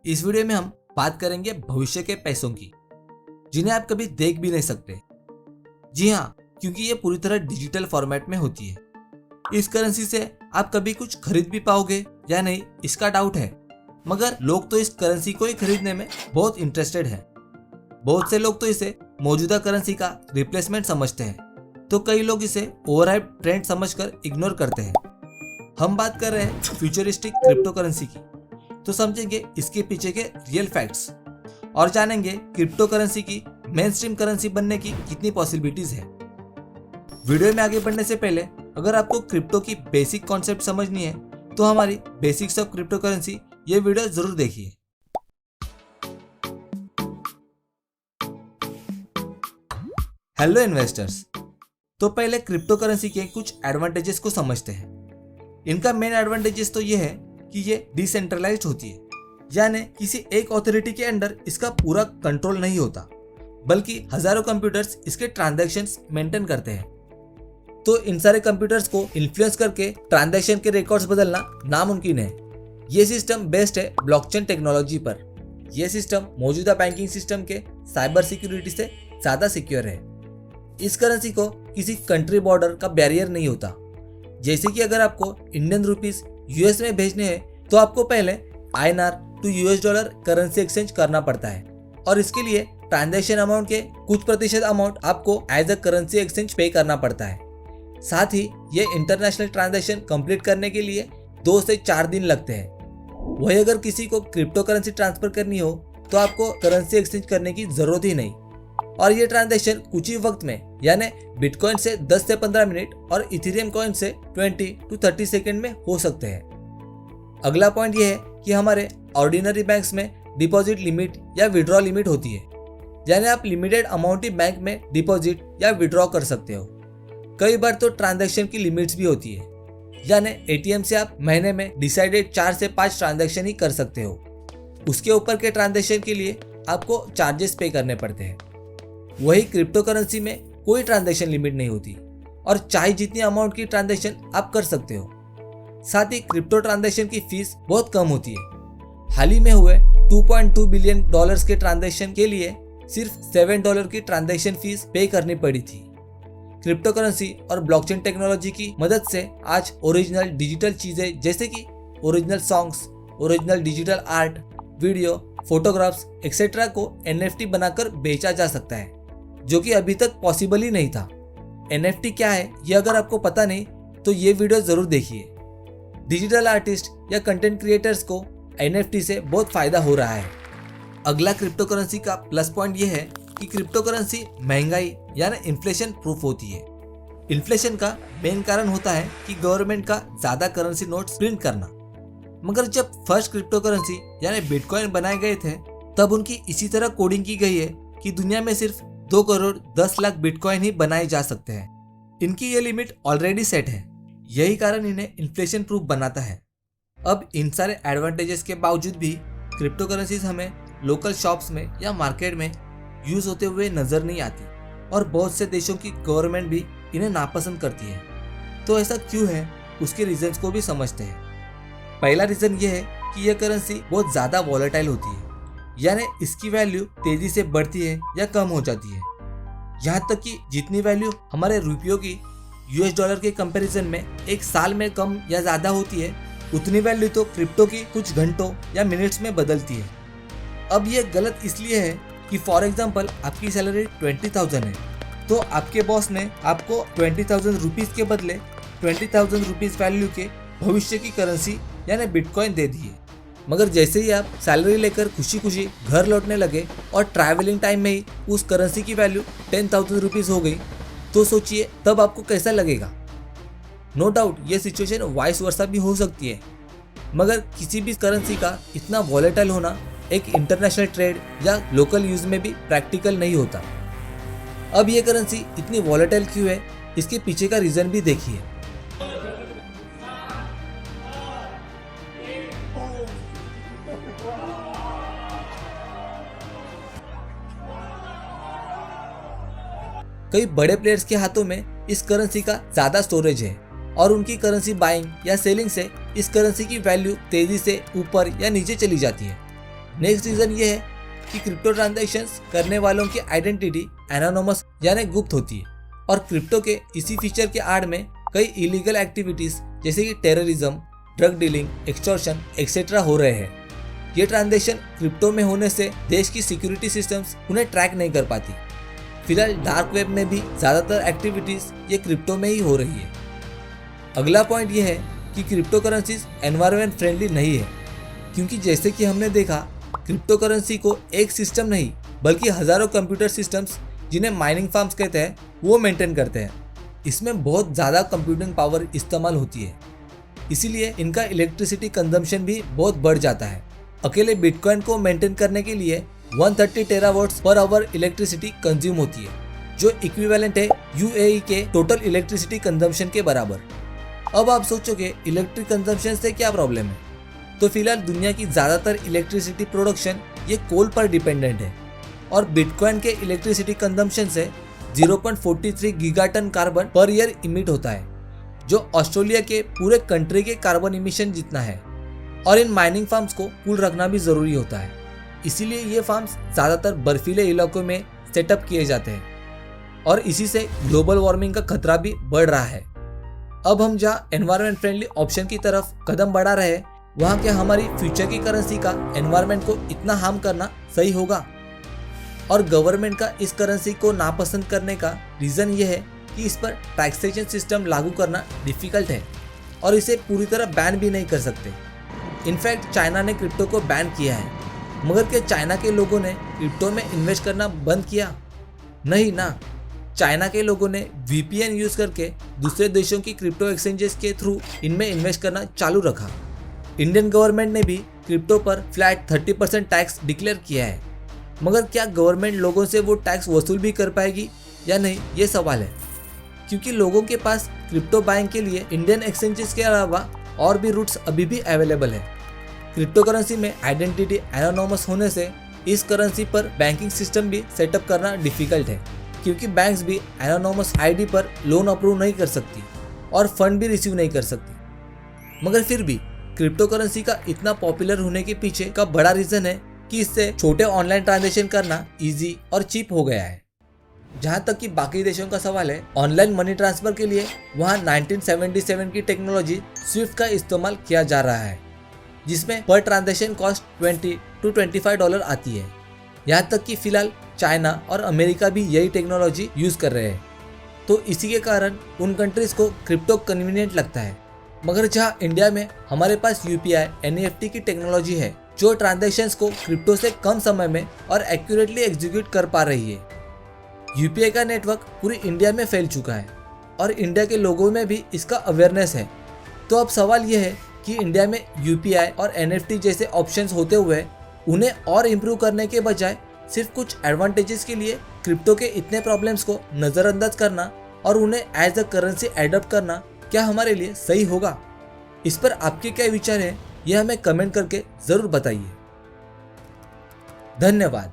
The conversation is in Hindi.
इस वीडियो में हम बात करेंगे भविष्य के पैसों की, जिन्हें आप कभी देख भी नहीं सकते। जी हाँ, क्योंकि ये पूरी तरह डिजिटल फॉर्मेट में होती है। इस करेंसी से आप कभी कुछ खरीद भी पाओगे या नहीं, इसका डाउट है, मगर लोग तो इस करेंसी को ही खरीदने में बहुत इंटरेस्टेड हैं। बहुत से लोग तो इसे मौजूदा करेंसी का रिप्लेसमेंट समझते हैं, तो कई लोग इसे ओवरहाइप ट्रेंड समझकर इग्नोर करते हैं। हम बात कर रहे हैं फ्यूचरिस्टिक क्रिप्टो करेंसी की, तो समझेंगे इसके पीछे के रियल फैक्ट्स और जानेंगे क्रिप्टो करेंसी की मेन स्ट्रीम करेंसी बनने की कितनी पॉसिबिलिटीज है। वीडियो में आगे बढ़ने से पहले अगर आपको क्रिप्टो की बेसिक कॉन्सेप्ट समझनी है तो हमारी बेसिक्स ऑफ क्रिप्टो करेंसी ये वीडियो जरूर देखिए। हेलो इन्वेस्टर्स, तो पहले क्रिप्टो करेंसी के कुछ एडवांटेजेस को समझते हैं। इनका मेन एडवांटेजेस तो ये है कि ये डिसेंट्रलाइज्ड होती है, यानी किसी एक अथॉरिटी के अंडर इसका पूरा कंट्रोल नहीं होता, बल्कि हजारों कंप्यूटर्स इसके ट्रांजैक्शंस मेंटेन करते हैं। तो इन सारे कंप्यूटर्स को इन्फ्लुएंस करके ट्रांजैक्शन के रिकॉर्ड्स बदलना नामुमकिन है। ये सिस्टम बेस्ड है ब्लॉकचेन टेक्नोलॉजी पर। यह सिस्टम मौजूदा बैंकिंग सिस्टम के साइबर सिक्योरिटी से ज्यादा सिक्योर है। इस करेंसी को किसी कंट्री बॉर्डर का बैरियर नहीं होता। जैसे कि अगर आपको इंडियन रुपीस यूएस में भेजने हैं तो आपको पहले INR to US dollar currency exchange करना पड़ता है, और इसके लिए ट्रांजैक्शन अमाउंट के कुछ प्रतिशत अमाउंट आपको एज अ करेंसी एक्सचेंज पे करना पड़ता है। साथ ही ये इंटरनेशनल ट्रांजैक्शन कंप्लीट करने के लिए 2 से 4 दिन लगते हैं। वही अगर किसी को क्रिप्टो करेंसी ट्रांसफर करनी हो तो आपको करेंसी एक्सचेंज करने की जरूरत ही नहीं, और ये ट्रांजैक्शन कुछ ही वक्त में, यानी बिटकॉइन से 10 से 15 मिनट और इथेरियम कॉइन से 20 टू 30 सेकंड में हो सकते हैं। अगला पॉइंट ये है कि हमारे ऑर्डिनरी बैंक्स में डिपॉजिट लिमिट या विड्रॉ लिमिट होती है, यानी आप लिमिटेड अमाउंट ही बैंक में डिपॉजिट या विड्रॉ कर सकते हो। कई बार तो ट्रांजैक्शन की लिमिट्स भी होती है, यानी ATM से आप महीने में डिसाइडेड 4 से 5 ट्रांजैक्शन ही कर सकते हो। उसके ऊपर के ट्रांजैक्शन के लिए आपको चार्जेस पे करने पड़ते हैं। वही क्रिप्टो करेंसी में कोई ट्रांजैक्शन लिमिट नहीं होती, और चाहे जितनी अमाउंट की ट्रांजैक्शन आप कर सकते हो। साथ ही क्रिप्टो ट्रांजैक्शन की फीस बहुत कम होती है। हाल ही में हुए $2.2 बिलियन के ट्रांजैक्शन के लिए सिर्फ $7 की ट्रांजैक्शन फीस पे करनी पड़ी थी। क्रिप्टो करेंसी और ब्लॉकचेन टेक्नोलॉजी की मदद से आज ओरिजिनल डिजिटल चीजें जैसे कि original songs, original digital art, video, photographs etcetera को NFT बनाकर बेचा जा सकता है, जो कि अभी तक पॉसिबल ही नहीं था। NFT क्या है ये अगर आपको पता नहीं तो ये वीडियो जरूर देखिए। डिजिटल आर्टिस्ट या कंटेंट क्रिएटर्स को NFT से बहुत फायदा हो रहा है। अगला क्रिप्टो करेंसी का प्लस पॉइंट ये है कि क्रिप्टो करेंसी महंगाई यानी इन्फ्लेशन प्रूफ होती है। इन्फ्लेशन का मेन कारण होता है कि गवर्नमेंट का ज्यादा करेंसी नोट्स प्रिंट करना, मगर जब फर्स्ट क्रिप्टो करेंसी यानी बिटकॉइन बनाए गए थे तब उनकी इसी तरह कोडिंग की गई है कि दुनिया में सिर्फ 2 करोड़ 10 लाख बिटकॉइन ही बनाए जा सकते हैं। इनकी ये लिमिट ऑलरेडी सेट है, यही कारण इन्हें इन्फ्लेशन प्रूफ बनाता है। अब इन सारे एडवांटेजेस के बावजूद भी क्रिप्टो करेंसीज हमें लोकल शॉप्स में या मार्केट में यूज होते हुए नजर नहीं आती, और बहुत से देशों की गवर्नमेंट भी इन्हें नापसंद करती है। तो ऐसा क्यों है, उसके रीजंस को भी समझते हैं। पहला रीजन ये है कि यह करेंसी बहुत ज्यादा वॉलेटाइल होती है, यानी इसकी वैल्यू तेजी से बढ़ती है या कम हो जाती है। यहाँ तक कि जितनी वैल्यू हमारे रुपयों की US डॉलर के कंपैरिजन में एक साल में कम या ज्यादा होती है, उतनी वैल्यू तो क्रिप्टो की कुछ घंटों या मिनट्स में बदलती है। अब ये गलत इसलिए है कि फॉर एग्जाम्पल आपकी सैलरी 20,000 है, तो आपके बॉस ने आपको 20,000 रुपीज के बदले 20,000 रुपीज वैल्यू के भविष्य की करेंसी यानी बिटकॉइन दे दिए। मगर जैसे ही आप सैलरी लेकर खुशी खुशी घर लौटने लगे और ट्रैवलिंग टाइम में ही उस करेंसी की वैल्यू 10,000 रुपीज हो गई, तो सोचिए तब आपको कैसा लगेगा। नो डाउट ये सिचुएशन वाइस वर्सा भी हो सकती है, मगर किसी भी करेंसी का इतना वॉलेटाइल होना एक इंटरनेशनल ट्रेड या लोकल यूज में भी प्रैक्टिकल नहीं होता। अब ये करेंसी इतनी वॉलेटाइल क्यों है, इसके पीछे का रीजन भी देखिए। कई बड़े प्लेयर्स के हाथों में इस करेंसी का ज्यादा स्टोरेज है, और उनकी करेंसी बाइंग या सेलिंग से इस करेंसी की वैल्यू तेजी से ऊपर या नीचे चली जाती है। नेक्स्ट रीजन ये है कि क्रिप्टो ट्रांजैक्शंस करने वालों की आइडेंटिटी एनोनिमस यानी गुप्त होती है और क्रिप्टो के इसी फीचर के आड़ में कई इलीगल एक्टिविटीज जैसे कि terrorism, drug dealing, extortion etcetera हो रहे हैं। ये ट्रांजैक्शन क्रिप्टो में होने से देश की सिक्योरिटी सिस्टम्स उन्हें ट्रैक नहीं कर पाती। फिलहाल डार्क वेब में भी ज्यादातर एक्टिविटीज ये क्रिप्टो में ही हो रही है। अगला पॉइंट ये है कि क्रिप्टो करेंसीज एनवायरनमेंट फ्रेंडली नहीं है, क्योंकि जैसे कि हमने देखा क्रिप्टो करेंसी को एक सिस्टम नहीं बल्कि हजारों कंप्यूटर सिस्टम्स जिन्हें माइनिंग फार्म्स कहते हैं वो मेंटेन करते हैं। इसमें बहुत ज़्यादा कंप्यूटिंग पावर इस्तेमाल होती है, इसीलिए इनका इलेक्ट्रिसिटी कंजम्पशन भी बहुत बढ़ जाता है। अकेले बिटकॉइन को मेंटेन करने के लिए 130 टेरावाट्स पर आवर इलेक्ट्रिसिटी कंज्यूम होती है, जो इक्विवेलेंट है यूएई के टोटल इलेक्ट्रिसिटी कंजम्पशन के बराबर। अब आप सोचोगे इलेक्ट्रिक कंजम्पशन से क्या प्रॉब्लम है? तो फिलहाल दुनिया की ज़्यादातर इलेक्ट्रिसिटी प्रोडक्शन ये कोल पर डिपेंडेंट है और बिटकॉइन के इलेक्ट्रिसिटी कंजम्पशन से 0.43 gigaton carbon per year emit होता है, जो ऑस्ट्रेलिया के पूरे कंट्री के कार्बन इमिशन जितना है। और इन माइनिंग फार्म्स को कूल रखना भी ज़रूरी होता है, इसीलिए ये फार्म्स ज़्यादातर बर्फीले इलाकों में सेटअप किए जाते हैं और इसी से ग्लोबल वार्मिंग का खतरा भी बढ़ रहा है। अब हम जहाँ एनवायरनमेंट फ्रेंडली ऑप्शन की तरफ कदम बढ़ा रहे हैं, वहाँ क्या हमारी फ्यूचर की करेंसी का एनवायरनमेंट को इतना हार्म करना सही होगा? और गवर्नमेंट का इस करेंसी को नापसंद करने का रीज़न ये है कि इस पर टैक्सेशन सिस्टम लागू करना डिफ़िकल्ट है और इसे पूरी तरह बैन भी नहीं कर सकते। इनफैक्ट चाइना ने क्रिप्टो को बैन किया है, मगर क्या चाइना के लोगों ने क्रिप्टो में इन्वेस्ट करना बंद किया? नहीं ना। चाइना के लोगों ने VPN यूज़ करके दूसरे देशों की क्रिप्टो एक्सचेंजेस के थ्रू इनमें इन्वेस्ट करना चालू रखा। इंडियन गवर्नमेंट ने भी क्रिप्टो पर फ्लैट 30% टैक्स डिक्लेयर किया है, मगर क्या गवर्नमेंट लोगों से वो टैक्स वसूल भी कर पाएगी या नहीं, ये सवाल है। क्योंकि लोगों के पास क्रिप्टो बाइंग के लिए इंडियन एक्सचेंजेस के अलावा और भी रूट्स अभी भी अवेलेबल है। क्रिप्टो करेंसी में आइडेंटिटी एनोनिमस होने से इस करेंसी पर बैंकिंग सिस्टम भी सेटअप करना डिफिकल्ट है, क्योंकि बैंक्स भी एनोनिमस आईडी पर लोन अप्रूव नहीं कर सकती और फंड भी रिसीव नहीं कर सकती। मगर फिर भी क्रिप्टो करेंसी का इतना पॉपुलर होने के पीछे का बड़ा रीजन है कि इससे छोटे ऑनलाइन ट्रांजैक्शन करना इजी और चीप हो गया है। जहां तक कि बाकी देशों का सवाल है, ऑनलाइन मनी ट्रांसफर के लिए वहां 1977 की टेक्नोलॉजी स्विफ्ट का इस्तेमाल किया जा रहा है, जिसमें पर ट्रांजैक्शन कॉस्ट $20 to $25 आती है। यहाँ तक कि फिलहाल चाइना और अमेरिका भी यही टेक्नोलॉजी यूज कर रहे हैं, तो इसी के कारण उन कंट्रीज को क्रिप्टो कन्वीनियंट लगता है। मगर जहाँ इंडिया में हमारे पास UPI NEFT की टेक्नोलॉजी है, जो ट्रांजैक्शंस को क्रिप्टो से कम समय में और एक्यूरेटली एग्जीक्यूट कर पा रही है। UPI का नेटवर्क पूरी इंडिया में फैल चुका है और इंडिया के लोगों में भी इसका अवेयरनेस है। तो अब सवाल यह है कि इंडिया में UPI और NFT जैसे ऑप्शंस होते हुए उन्हें और इम्प्रूव करने के बजाय सिर्फ कुछ एडवांटेजेस के लिए क्रिप्टो के इतने प्रॉब्लम्स को नज़रअंदाज करना और उन्हें एज अ करेंसी एडॉप्ट करना क्या हमारे लिए सही होगा? इस पर आपके क्या विचार हैं, यह हमें कमेंट करके ज़रूर बताइए। धन्यवाद।